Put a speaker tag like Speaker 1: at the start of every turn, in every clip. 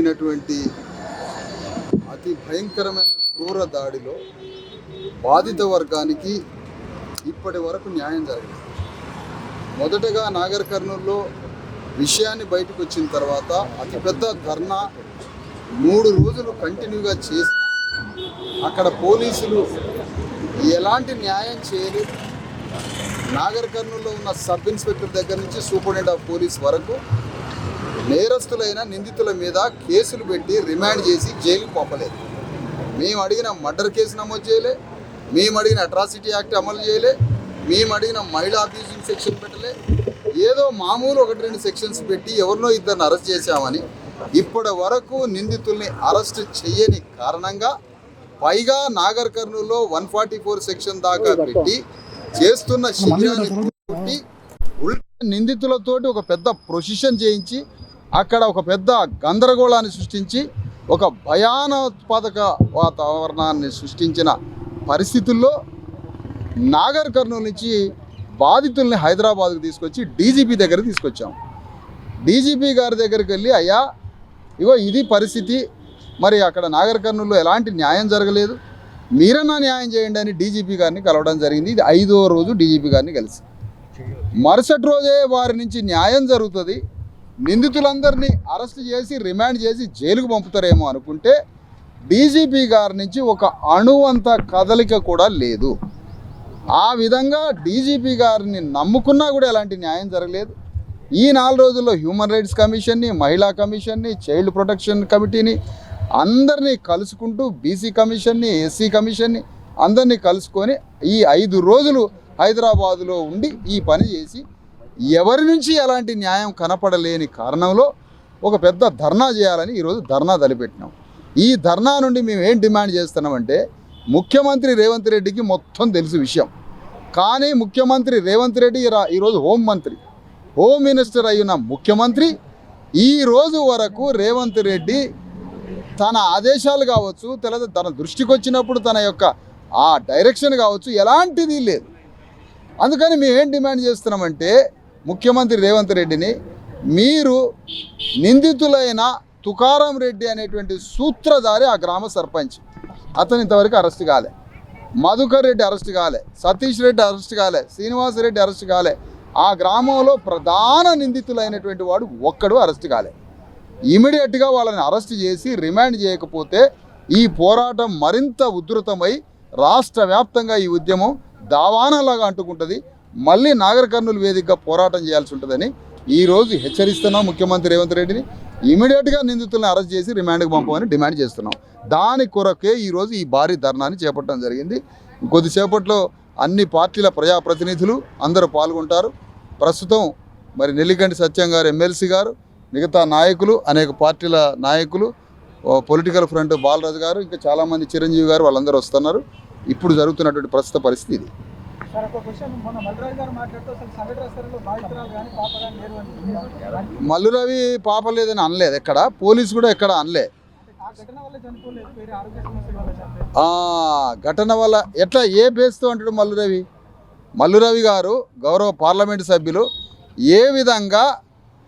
Speaker 1: జరిగినటువంటి అతి భయంకరమైన క్రూర దాడిలో బాధిత వర్గానికి ఇప్పటి వరకు న్యాయం జరగలేదు. మొదటగా నాగర్ కర్నూల్లో విషయాన్ని బయటకు వచ్చిన తర్వాత అతిపెద్ద ధర్నా 3 రోజులు కంటిన్యూగా చేసిన అక్కడ పోలీసులు ఎలాంటి న్యాయం చేయలేదు. నాగర్ కర్నూల్లో ఉన్న సబ్ ఇన్స్పెక్టర్ దగ్గర నుంచి సూపరింటెండెంట్ ఆఫ్ పోలీస్ వరకు నేరస్తులైన నిందితుల మీద కేసులు పెట్టి రిమాండ్ చేసి జైలుకు పంపలేదు. మేము అడిగిన మర్డర్ కేసు నమోదు చేయలే, మేము అడిగిన అట్రాసిటీ యాక్ట్ అమలు చేయలే, మేము అడిగిన మహిళా అబ్యూజింగ్ సెక్షన్ పెట్టలే. ఏదో మామూలు 1-2 సెక్షన్స్ పెట్టి ఎవరినో ఇద్దరిని అరెస్ట్ చేశామని ఇప్పటి వరకు నిందితుల్ని అరెస్ట్ చేయని కారణంగా పైగా నాగర్ కర్నూల్లో 144 సెక్షన్ దాకా పెట్టి చేస్తున్న శిబిరాన్ని కొట్టి నిందితులతోటి ఒక పెద్ద ప్రొసిషన్ చేయించి అక్కడ ఒక పెద్ద గందరగోళాన్ని సృష్టించి ఒక భయానోత్పాదక వాతావరణాన్ని సృష్టించిన పరిస్థితుల్లో నాగర్ కర్నూలు నుంచి బాధితుల్ని హైదరాబాద్కు తీసుకొచ్చి డీజీపీ దగ్గర తీసుకొచ్చాం. డీజీపీ గారి దగ్గరికి వెళ్ళి, అయ్యా ఇగో ఇది పరిస్థితి, మరి అక్కడ నాగర్ కర్నూలులో ఎలాంటి న్యాయం జరగలేదు, మీరన్నా న్యాయం చేయండి అని డీజీపీ గారిని కలవడం జరిగింది. ఇది 5వ రోజు డీజీపీ గారిని కలిసి. మరుసటి రోజే వారి నుంచి న్యాయం జరుగుతుంది, నిందితులందరినీ అరెస్ట్ చేసి రిమాండ్ చేసి జైలుకు పంపుతారేమో అనుకుంటే డీజీపీ గారి నుంచి ఒక అణువంత కదలిక కూడా లేదు. ఆ విధంగా డీజీపీ గారిని నమ్ముకున్నా కూడా ఎలాంటి న్యాయం జరగలేదు. ఈ 4 రోజుల్లో హ్యూమన్ రైట్స్ కమిషన్ని, మహిళా కమిషన్ని, చైల్డ్ ప్రొటెక్షన్ కమిటీని అందరినీ కలుసుకుంటూ బీసీ కమిషన్ని, ఎస్సీ కమిషన్ని అందరినీ కలుసుకొని ఈ 5 రోజులు హైదరాబాదులో ఉండి ఈ పని చేసి ఎవరి నుంచి ఎలాంటి న్యాయం కనపడలేని కారణంలో ఒక పెద్ద ధర్నా చేయాలని ఈరోజు ధర్నా తలపెట్టినాం. ఈ ధర్నా నుండి మేము ఏం డిమాండ్ చేస్తున్నామంటే, ముఖ్యమంత్రి రేవంత్ రెడ్డికి మొత్తం తెలుసు విషయం, కానీ ముఖ్యమంత్రి రేవంత్ రెడ్డి ఈరోజు హోమ్ మినిస్టర్ అయ్యున్న ముఖ్యమంత్రి ఈ రోజు వరకు రేవంత్ రెడ్డి తన ఆదేశాలు కావచ్చు, లేదా తన దృష్టికి వచ్చినప్పుడు తన యొక్క ఆ డైరెక్షన్ కావచ్చు ఎలాంటిది లేదు. అందుకని మేము ఏం డిమాండ్ చేస్తున్నామంటే, ముఖ్యమంత్రి రేవంత్ రెడ్డిని, మీరు నిందితులైన తుకారం రెడ్డి అనేటువంటి సూత్రధారి ఆ గ్రామ సర్పంచ్, అతను ఇంతవరకు అరెస్ట్ కాలే, మధుకర్ రెడ్డి అరెస్ట్ కాలే, సతీష్ రెడ్డి అరెస్ట్ కాలే, శ్రీనివాస్ రెడ్డి అరెస్ట్ కాలే, ఆ గ్రామంలో ప్రధాన నిందితులైనటువంటి వాడు ఒక్కడు అరెస్ట్ కాలే. ఇమీడియట్గా వాళ్ళని అరెస్ట్ చేసి రిమాండ్ చేయకపోతే ఈ పోరాటం మరింత ఉధృతమై రాష్ట్ర వ్యాప్తంగా ఈ ఉద్యమం దావానలాగా అంటుకుంటుంది. మళ్ళీ నాగర్ కర్నూలు వేదికగా పోరాటం చేయాల్సి ఉంటుందని ఈరోజు హెచ్చరిస్తున్నాం ముఖ్యమంత్రి రేవంత్ రెడ్డిని. ఇమీడియట్గా నిందితులను అరెస్ట్ చేసి రిమాండ్కి పంపమని డిమాండ్ చేస్తున్నాం. దాని కొరకే ఈరోజు ఈ భారీ ధర్నాని చేపట్టడం జరిగింది. కొద్దిసేపట్లో అన్ని పార్టీల ప్రజాప్రతినిధులు అందరూ పాల్గొంటారు. ప్రస్తుతం మరి నెల్లికంటి సత్యం గారు ఎమ్మెల్సీ గారు, మిగతా నాయకులు, అనేక పార్టీల నాయకులు, పొలిటికల్ ఫ్రంట్ బాలరాజు గారు, ఇంకా చాలామంది చిరంజీవి గారు వాళ్ళందరూ వస్తున్నారు. ఇప్పుడు జరుగుతున్నటువంటి ప్రస్తుత పరిస్థితి ఇది. మల్లు రవి పాప లేదని అనలేదు, ఎక్కడ పోలీసు కూడా ఎక్కడ అనలే. ఘటన వల్ల ఎట్లా ఏ బేస్తో అంటాడు మల్లు రవి గారు గౌరవ పార్లమెంటు సభ్యులు ఏ విధంగా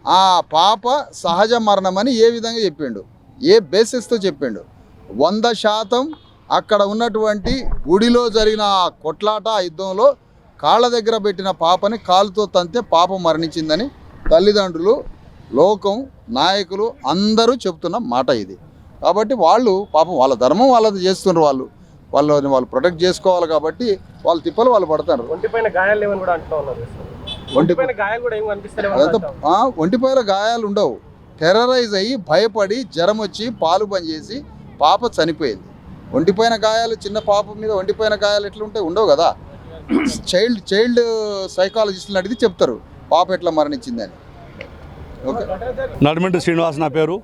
Speaker 1: ఆ పాప సహజ మరణమని ఏ విధంగా చెప్పిండు, ఏ బేసిస్తో చెప్పిండు? 100% అక్కడ ఉన్నటువంటి గుడిలో జరిగిన కొట్లాట యుద్ధంలో కాళ్ళ దగ్గర పెట్టిన పాపని కాలుతో తంతే పాప మరణించిందని తల్లిదండ్రులు, లోకం, నాయకులు అందరూ చెప్తున్న మాట ఇది. కాబట్టి వాళ్ళు పాపం వాళ్ళ ధర్మం వాళ్ళది చేస్తున్నారు, వాళ్ళు ప్రొటెక్ట్ చేసుకోవాలి. కాబట్టి వాళ్ళ తిప్పలు వాళ్ళు పడతారు. ఒంటిపైన గాయాలు ఉండవు, టెర్రరైజ్ అయ్యి భయపడి జ్వరం వచ్చి పాలు బంద్ చేసి పాప చనిపోయింది. ఒంటిపైన గాయాలు, చిన్న పాప మీద ఒంటిపైన గాయాలు ఎట్లుంటాయి? ఉండవు కదా. చైల్డ్ సైకాలజిస్టులు అడిగి చెప్తారు పాప ఎట్లా మరణించిందని. ఓకే.
Speaker 2: నడిమింటి శ్రీనివాస్ నా పేరు.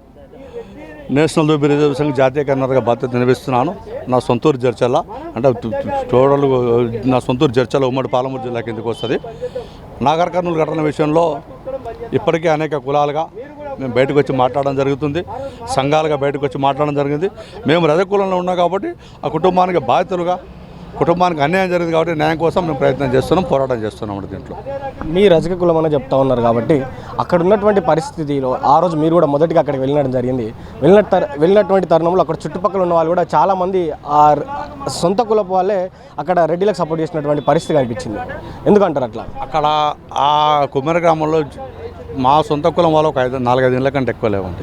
Speaker 2: నేషనల్ దోబీ రిజర్వ్ సంఘ్ జాతీయ కర్ణాటక బాధ్యత నిర్వహిస్తున్నాను. నా సొంతూరు జడ్చర్ల, అంటే టోటల్ నా సొంతూరు జడ్చర్ల ఉమ్మడి పాలమూరు జిల్లా కిందకి వస్తుంది. నాగర్ కర్నూలు ఘటన విషయంలో ఇప్పటికే అనేక కులాలుగా మేము బయటకు వచ్చి మాట్లాడడం జరుగుతుంది, సంఘాలుగా బయటకు వచ్చి మాట్లాడడం జరిగింది. మేము రజకులంలో ఉన్నాం కాబట్టి ఆ కుటుంబానికి బాధితులుగా కుటుంబానికి అన్యాయం జరిగింది కాబట్టి న్యాయం కోసం మేము ప్రయత్నం చేస్తున్నాం, పోరాటం చేస్తున్నాం దీంట్లో.
Speaker 3: మీ రజక కులం అని చెప్తా ఉన్నారు కాబట్టి అక్కడ ఉన్నటువంటి పరిస్థితిలో ఆ రోజు మీరు కూడా మొదటిగా అక్కడికి వెళ్ళడం జరిగింది. వెళ్ళినటువంటి తరుణంలో అక్కడ చుట్టుపక్కల ఉన్న వాళ్ళు కూడా చాలామంది ఆ సొంత కులపు వాళ్ళే అక్కడ రెడ్డిలకు సపోర్ట్ చేసినటువంటి పరిస్థితి కనిపించింది. ఎందుకంటారు అట్లా?
Speaker 2: అక్కడ ఆ కుమ్మరి గ్రామంలో మా సొంత కులం వాళ్ళు ఒక 4-5 ఇళ్ళ కంటే ఎక్కువ లేవండి.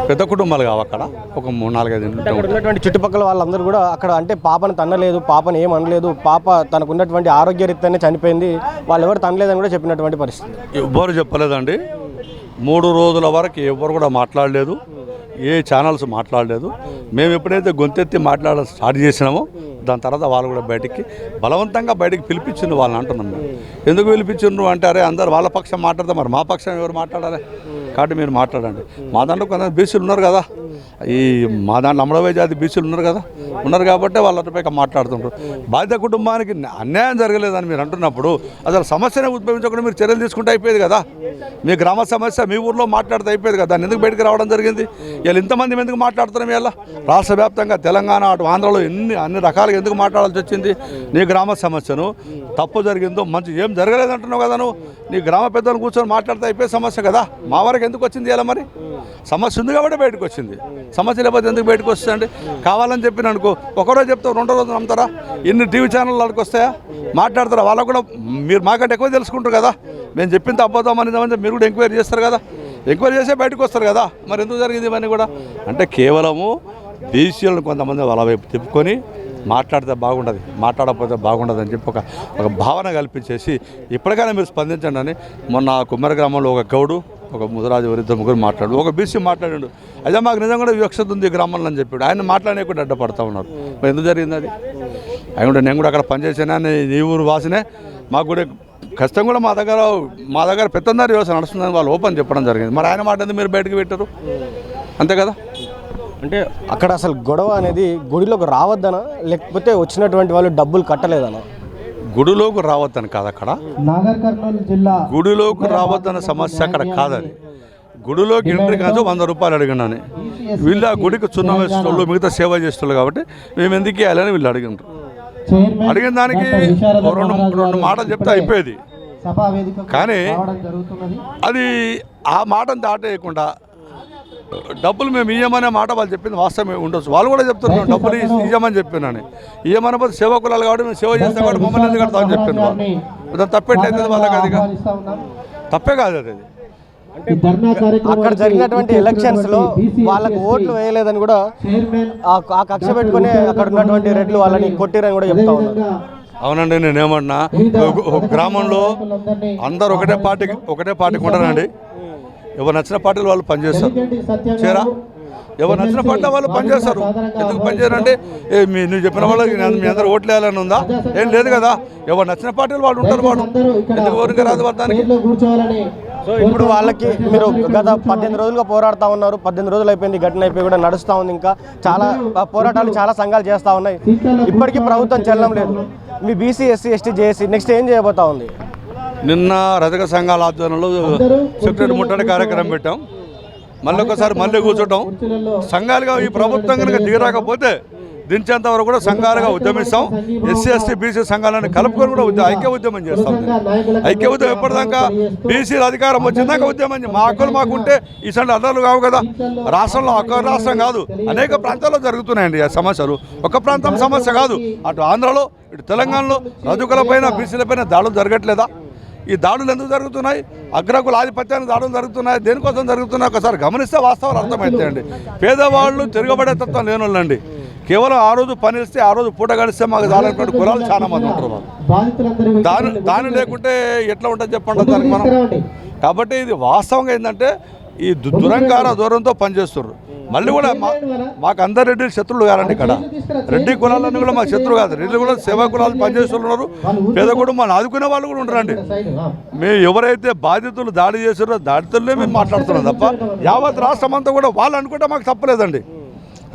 Speaker 2: పెద్ద కుటుంబాలు కావు అక్కడ, ఒక 3-4-5 ఇళ్ళు.
Speaker 3: అక్కడ ఉన్నటువంటి చుట్టుపక్కల వాళ్ళందరూ కూడా అక్కడ అంటే పాపను తన్నలేదు, పాపను ఏం అనలేదు, పాప తనకు ఉన్నటువంటి ఆరోగ్యరీత్యానే చనిపోయింది, వాళ్ళు ఎవరు తనలేదని కూడా చెప్పినటువంటి పరిస్థితి.
Speaker 2: ఎవ్వరు చెప్పలేదండి. 3 రోజుల వరకు ఎవరు కూడా మాట్లాడలేదు, ఏ ఛానల్స్ మాట్లాడలేదు. మేము ఎప్పుడైతే గొంతెత్తి మాట్లాడడం స్టార్ట్ చేసినామో దాని తర్వాత వాళ్ళు కూడా బలవంతంగా బయటికి పిలిపించిండ్రు వాళ్ళని అంటున్నాం. మేము ఎందుకు పిలిపించిండ్రు అంటారే, అందరు వాళ్ళ పక్షం మాట్లాడతాం, మరి మా పక్షం ఎవరు మాట్లాడాలి? కాబట్టి మీరు మాట్లాడండి. మా దాంట్లో కొంత బీసీలు ఉన్నారు కదా, మా దాంట్లో అమరవై జాతి బీసీలు ఉన్నారు కాబట్టి వాళ్ళపై మాట్లాడుతుంటారు. బాధిత కుటుంబానికి అన్యాయం జరగలేదని మీరు అంటున్నప్పుడు అసలు సమస్యనే ఉద్భవించకుండా మీరు చర్యలు తీసుకుంటే అయిపోయేది కదా. మీ గ్రామ సమస్య మీ ఊర్లో మాట్లాడితే అయిపోయేది కదా. దాన్ని ఎందుకు బయటకు రావడం జరిగింది? ఇలా ఇంతమంది ఎందుకు మాట్లాడుతున్నాం? ఇలా రాష్ట్ర వ్యాప్తంగా తెలంగాణ అటు ఆంధ్రలో అన్ని రకాలుగా ఎందుకు మాట్లాడాల్సి వచ్చింది? నీ గ్రామ సమస్యను తప్పు జరిగిందో మంచి ఏం జరగలేదంటున్నావు కదా, నువ్వు నీ గ్రామ పెద్దలను కూర్చొని మాట్లాడితే అయిపోయే సమస్య కదా. మా వరకు ఎందుకు వచ్చింది ఇలా? మరి సమస్య ఉంది కాబట్టి బయటకు వచ్చింది. సమస్య లేకపోతే ఎందుకు బయటకు వస్తుందండి? కావాలని చెప్పిన అనుకో, ఒకరోజు చెప్తావు, 2 రోజులు నమ్ముతారా? ఇన్ని టీవీ ఛానళ్ళు వాళ్ళకి వస్తాయా? మాట్లాడతారా? వాళ్ళకు కూడా మీరు మాకంటే ఎక్కువ తెలుసుకుంటారు కదా. మేము చెప్పింది అబద్ధం అని మీరు కూడా ఎంక్వైరీ చేస్తారు కదా. ఎంక్వైరీ చేసే బయటకు వస్తారు కదా. మరి ఎందుకు జరిగింది ఇవన్నీ కూడా? అంటే కేవలము బీసీలను కొంతమంది వాళ్ళ వైపు తిప్పుకొని మాట్లాడితే బాగుండదు, మాట్లాడకపోతే బాగుండదు అని చెప్పి ఒక భావన కల్పించేసి ఇప్పటికైనా మీరు స్పందించండి అని మొన్న కుమ్మరి గ్రామంలో ఒక గౌడు, ఒక ముదరాజు, 2 మాట్లాడు, ఒక బీసీ మాట్లాడాడు. అయితే మాకు నిజంగా కూడా వివక్షత ఉంది గ్రామంలో అని చెప్పాడు. ఆయన మాట్లాడేకుండా అడ్డపడతా ఉన్నారు. మరి ఎందుకు జరిగింది అది? ఆయన నేను కూడా అక్కడ పనిచేసాను, నీ ఊరు వాసినే, మాకు కూడా కష్టం కూడా మా దగ్గర పెత్తందారి వ్యవస్థ నడుస్తుందని వాళ్ళు ఓపెన్ చెప్పడం జరిగింది. మరి ఆయన మాట మీరు బయటకు పెట్టారు, అంతే కదా.
Speaker 3: అంటే అక్కడ అసలు గొడవ అనేది గుడిలోకి రావద్దనా, లేకపోతే వచ్చినటువంటి వాళ్ళు డబ్బులు కట్టలేదనా?
Speaker 2: గుడిలోకి రావద్దని కాదు అక్కడ, గుడిలోకి రావద్దన్న సమస్య అక్కడ కాదని. గుడిలోకి ఎంట్రీ కాదు 100 రూపాయలు అడిగినాను. వీళ్ళు ఆ గుడికి చున్నం వేసేటోళ్ళు, మిగతా సేవ చేసేటోళ్ళు కాబట్టి మేము ఎందుకు ఇవ్వాలని వీళ్ళు అడిగినారు. అడిగిన దానికి 2 మాటలు చెప్తే అయిపోయేది. కానీ అది ఆ మాటను దాటేయకుండా డబ్బులు మేము ఇయ్యమనే మాట వాళ్ళు చెప్పింది వాస్తవమే ఉండొచ్చు. వాళ్ళు కూడా చెప్తున్నారు డబ్బులు ఇయ్యమని చెప్పినాను. ఇయ్యమని పోతే సేవకులాలు కాబట్టి మేము సేవ చేస్తాం కాబట్టి మమ్మల్ని ఎందుకు కడతామని చెప్పాను వాళ్ళు. దాన్ని తప్పేట్లయితుంది వాళ్ళకి, అది తప్పే కాదు అది.
Speaker 3: అక్కడ జరిగినటువంటి ఎలక్షన్స్ లో వాళ్ళకు ఓట్లు వేయలేదని కూడా ఆ కక్ష పెట్టుకుని అక్కడ ఉన్నటువంటి రెడ్లు వాళ్ళని కొట్టిరని కూడా చెప్తా ఉన్నారు.
Speaker 2: అవునండి, నేనేమన్నా గ్రామంలో అందరు ఒకటే పార్టీకి ఉంటారండి. ఎవరు నచ్చిన పార్టీలు వాళ్ళు పనిచేస్తారు, చేరా ఎవరు నచ్చిన పార్టీలో వాళ్ళు పనిచేస్తారు. ఎందుకు పనిచేయరంటే నువ్వు చెప్పిన వాళ్ళకి మీ అందరూ ఓట్లు వేయాలని ఉందా? ఏం లేదు కదా. ఎవరు నచ్చిన పార్టీలు వాళ్ళు ఉంటారు. వాడు ఎందుకు ఎవరికి రాదు దానికి.
Speaker 3: సో ఇప్పుడు వాళ్ళకి మీరు గత 18 రోజులుగా పోరాడుతూ ఉన్నారు. 18 రోజులు అయిపోయింది, ఘటన అయిపోయి కూడా నడుస్తూ ఉంది. ఇంకా చాలా పోరాటాలు చాలా సంఘాలు చేస్తూ ఉన్నాయి. ఇప్పటికీ ప్రభుత్వం చెల్లడం లేదు. మీ BC, SC, ST, JAC next ఏం చేయబోతా ఉంది?
Speaker 2: నిన్న రజక సంఘాల ఆధ్వర్యంలో సెక్రటరీ ముట్టడి కార్యక్రమం పెట్టాం. మళ్ళీ కూర్చోటం. సంఘాలుగా ఈ ప్రభుత్వం కనుక దిగరాకపోతే దించేంత వరకు కూడా సంఘాలుగా ఉద్యమిస్తాం. ఎస్సీ, ఎస్టీ, బీసీ సంఘాలను కలుపుకొని కూడా ఐక్య ఉద్యమం చేస్తాం. ఐక్య ఉద్యమం ఎప్పటిదాకా బీసీల అధికారం వచ్చిందాక ఉద్యమం. మా హక్కులు మాకుంటే ఈ సంఘ అడ్డాలు కావు కదా. రాష్ట్రంలో ఒక్క రాష్ట్రం కాదు, అనేక ప్రాంతాల్లో జరుగుతున్నాయండి ఆ సమస్యలు. ఒక ప్రాంతం సమస్య కాదు. అటు ఆంధ్రలో, ఇటు తెలంగాణలో రజకులపైన, బీసీలపైన దాడులు జరగట్లేదా? ఈ దాడులు ఎందుకు జరుగుతున్నాయి? అగ్రకుల ఆధిపత్యానికి దాడులు జరుగుతున్నాయి. దేనికోసం జరుగుతున్నాయి ఒకసారి గమనిస్తే వాస్తవాలు అర్థమవుతాయండి. పేదవాళ్ళు తిరగబడే తత్వం లేని వాళ్ళండి. కేవలం ఆ రోజు పని ఇస్తే, ఆ రోజు పూట గడిస్తే మాకు దాని కులాలు చాలా మంది ఉంటారు. దాని లేకుంటే ఎట్లా ఉంటుంది చెప్పండి దానికి మనం. కాబట్టి ఇది వాస్తవంగా ఏంటంటే ఈ దురంకార దూరంతో పనిచేస్తున్నారు. మళ్ళీ కూడా మాకు అందరు రెడ్డి శత్రువులు కాదండి. ఇక్కడ రెడ్డి కులాలన్నీ కూడా మాకు శత్రువు కాదు. రెడ్డి కూడా సేవా కులాలు పనిచేస్తున్నారు. పేద కుటుంబాన్ని ఆదుకునే వాళ్ళు కూడా ఉంటారండి. మేము ఎవరైతే బాధితులు దాడి చేసారో దాడితులనే మేము మాట్లాడుతున్నాం తప్ప యావత్ రాష్ట్రం అంతా కూడా వాళ్ళు అనుకుంటే మాకు తప్పలేదండి.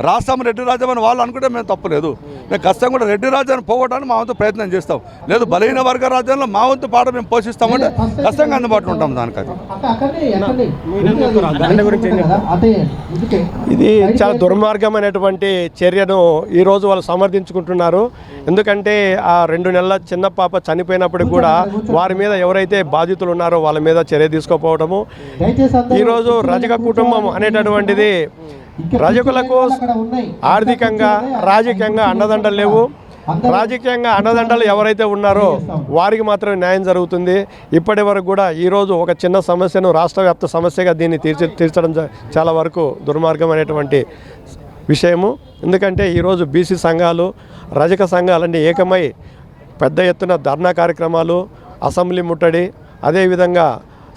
Speaker 2: రాష్ట్రం రెడ్డి రాజ్యం అని వాళ్ళు అనుకుంటే మేము తప్పులేదు. మేము ఖచ్చితంగా కూడా రెడ్డి రాజ్యాన్ని పోగొట్టడానికి మా వంతు ప్రయత్నం చేస్తాం. లేదు బలహీన వర్గ రాజ్యంలో మా వంతు పాట మేము పోషిస్తామంటే ఖచ్చితంగా అందుబాటులో ఉంటాం దానికి.
Speaker 4: ఇది చాలా దుర్మార్గమైనటువంటి చర్యను ఈరోజు వాళ్ళు సమర్థించుకుంటున్నారు. ఎందుకంటే ఆ 2 నెలల చిన్న పాప చనిపోయినప్పుడు కూడా వారి మీద ఎవరైతే బాధితులు ఉన్నారో వాళ్ళ మీద చర్య తీసుకోకపోవడము. ఈరోజు రజక కుటుంబం అనేటటువంటిది రజకులకు ఆర్థికంగా రాజకీయంగా అండదండలు లేవు. రాజకీయంగా అండదండలు ఎవరైతే ఉన్నారో వారికి మాత్రమే న్యాయం జరుగుతుంది. ఇప్పటి వరకు కూడా ఈరోజు ఒక చిన్న సమస్యను రాష్ట్ర వ్యాప్త సమస్యగా దీన్ని తీర్చడం చాలా వరకు దుర్మార్గమైనటువంటి విషయము. ఎందుకంటే ఈరోజు బీసీ సంఘాలు రజక సంఘాలన్నీ ఏకమై పెద్ద ఎత్తున ధర్నా కార్యక్రమాలు, అసెంబ్లీ ముట్టడి, అదేవిధంగా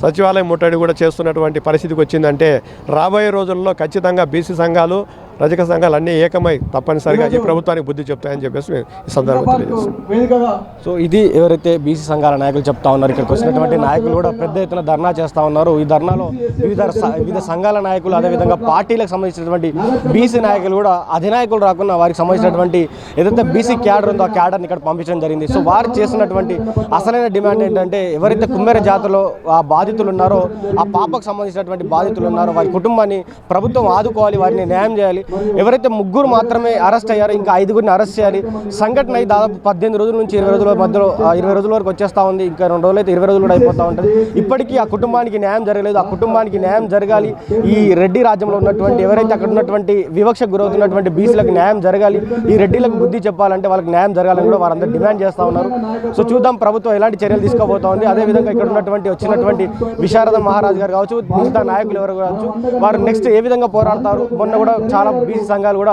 Speaker 4: సచివాలయం ముట్టడి కూడా చేస్తున్నటువంటి పరిస్థితికి వచ్చిందంటే రాబోయే రోజుల్లో ఖచ్చితంగా బీసీ సంఘాలు రజక సంఘాలు అన్నీ ఏకమై తప్పనిసరిగా ఈ ప్రభుత్వానికి బుద్ధి చెప్తాయని చెప్పేసి ఈ సందర్భంగా తెలియజేస్తున్నాం.
Speaker 3: సో ఇది ఎవరైతే బీసీ సంఘాల నాయకులు చెప్తా ఉన్నారు. ఇక్కడికి వచ్చినటువంటి నాయకులు కూడా పెద్ద ఎత్తున ధర్నా చేస్తూ ఉన్నారు. ఈ ధర్నాలో వివిధ సంఘాల నాయకులు, అదేవిధంగా పార్టీలకు సంబంధించినటువంటి బీసీ నాయకులు కూడా అధినాయకులు రాకుండా వారికి సంబంధించినటువంటి ఏదైతే బీసీ క్యాడర్ ఉందో ఆ క్యాడర్ని ఇక్కడ పంపించడం జరిగింది. సో వారు చేస్తున్నటువంటి అసలైన డిమాండ్ ఏంటంటే ఎవరైతే కుమ్మేర జాతరలో ఆ బాధితులు ఉన్నారో, ఆ పాపకు సంబంధించినటువంటి బాధితులు ఉన్నారో వారి కుటుంబాన్ని ప్రభుత్వం ఆదుకోవాలి, వారిని న్యాయం చేయాలి. ఎవరైతే 3 మాత్రమే అరెస్ట్ అయ్యారో ఇంకా 5గురిని అరెస్ట్ చేయాలి. సంఘటన అయి దాదాపు 18 రోజుల నుంచి 20 రోజుల మధ్యలో 20 రోజుల వరకు వచ్చేస్తూ ఉంది. ఇంకా 2 రోజులు అయితే 20 రోజులు కూడా అయిపోతూ ఉంటుంది. ఇప్పటికీ ఆ కుటుంబానికి న్యాయం జరగలేదు. ఆ కుటుంబానికి న్యాయం జరగాలి. ఈ రెడ్డి రాజ్యంలో ఉన్నటువంటి ఎవరైతే అక్కడ ఉన్నటువంటి వివక్షకు గురవుతున్నటువంటి బీసీలకు న్యాయం జరగాలి. ఈ రెడ్డిలకు బుద్ధి చెప్పాలంటే వాళ్ళకి న్యాయం జరగాలని కూడా వారందరూ డిమాండ్ చేస్తూ ఉన్నారు. సో చూద్దాం ప్రభుత్వం ఎలాంటి చర్యలు తీసుకోబోతా ఉంది. అదేవిధంగా ఇక్కడ వచ్చినటువంటి విశారద మహారాజ్ గారు కావచ్చు, మిగతా నాయకులు ఎవరు కావచ్చు, వారు నెక్స్ట్ ఏ విధంగా పోరాడతారు. మొన్న కూడా చాలా బీసీ సంఘాలు కూడా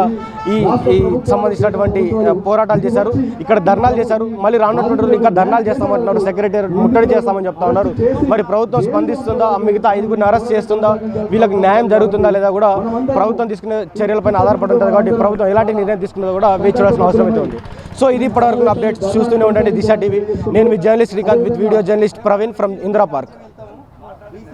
Speaker 3: ఈ సంబంధించినటువంటి పోరాటాలు చేశారు, ఇక్కడ ధర్నాలు చేశారు. మళ్ళీ రానున్నటువంటి రోజులు ఇంకా ధర్నాలు చేస్తామంటున్నారు, సెక్రటరీ ముట్టడి చేస్తామని చెప్తా ఉన్నారు. మరి ప్రభుత్వం స్పందిస్తుందా, మిగతా 5గురిని అరెస్ట్ చేస్తుందా, వీళ్ళకి న్యాయం జరుగుతుందా లేదా కూడా ప్రభుత్వం తీసుకునే చర్యలపైన ఆధారపడి ఉంటుంది. కాబట్టి ప్రభుత్వం ఎలాంటి నిర్ణయం తీసుకున్నదో కూడా వేచి చూడాల్సిన అవసరం అయితే ఉంది. సో ఇది ఇప్పటివరకు అప్డేట్స్ చూస్తూనే ఉండండి దిశ టీవీ. నేను మీ journalist Srikanth with video journalist Praveen from Indira park.